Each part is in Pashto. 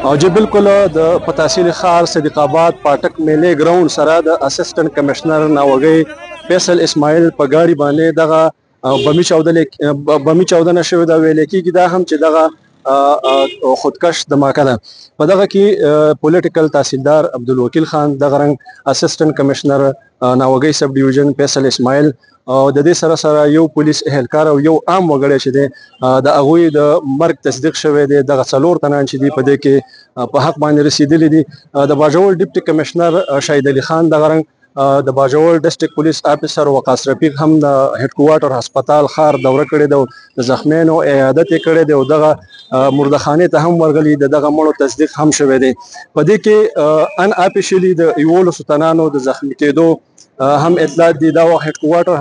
او جی بالکل د په تحصیل ښار صدیق آباد پاټک میلې ګراوند سره د اسسټنټ کمشنر ناوګي فیصل اسماعیل په ګاډي باندې دغه بمی چاودنه شوې ده ویل کېږي دا هم چې دغه خودکش دماکه ده په دغه کې پولیټیکل تحصیلدار عبدالوکیل خان دغه رنګ اسسټنټ کمشنر ناوګي سب ډیویژن فیصل اسماعیل او د دې سره سره یو پولیس اهلکار او یو عام وګړی چې دی د هغوی د مرګ تصدیق شوی دی دغه 4 تنان چې دي په دې کې په حق باندې رسیدلی دي د باجوړ ډیپټي کمشنر شهید علي خان دغه رنګ د باجوړ ډسټریکټ پولیس افیسر وقاص رفیق هم د هډ کوارټر هسپتال خار دوره کړې ده د زخمیانو عیادت یې کړې ده او دغه مردخانې ته هم ورغلي دغه مړو تصدیق هم شوی دی په دې کې ان اپیشلی د 11 تنانو د زخمی کېدو هم اطلاع دي دا هډ کوارټر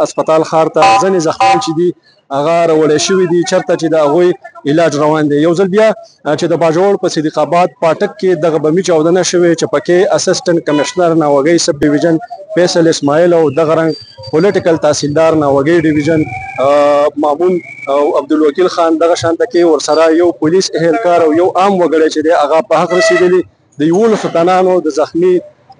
هسپتال خار ته ځنې زخمیان چې دي هغه راوړی شوي دي چېرته چې د هغوی علاج روان دی یو ځل بیا چې د باجوړ په صدیق آباد پاټک کې دغه بمي چاودنه شوې چې پکې اسسټنټ کمشنر ناوګي سب ډیویژن فیصل اسماعیل او دغه رنګ پولیټیکل تحصیلدار ناوګي ډیویژن مامون او عبدالوکیل خان دغه شانته کې ورسره یو پولیس اهلکار او یو عام وګړی چې دی هغه په حق رسېدلي د 11 تنانو د زخمي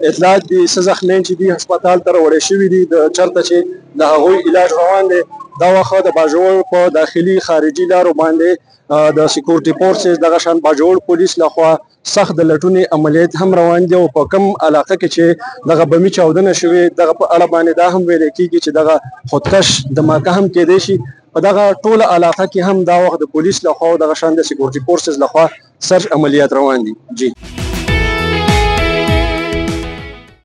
اطلاعات دي څه زخمیان چې دي هسپتال ته راوړی شوي دي د چېرته چې د هغوی علاج روان دی دا وخت د باجوړ په داخلي خارجي لارو باندې د سکیورټي فورسز دغه شان باجوړ پولیس لخوا سخت د لټونې عملیات هم روان دي او په کم علاقه کې چې دغه بمي چاودنه شوې دغه په اړه باندې دا هم ویل کېږي چې دغه خودکش دماکه هم کېدی شي په دغه ټوله علاقه کې هم دا وخت د پولیس لخوا او دغه شان د سکیورټي فورسز لخوا سرچ عملیات روان دي جی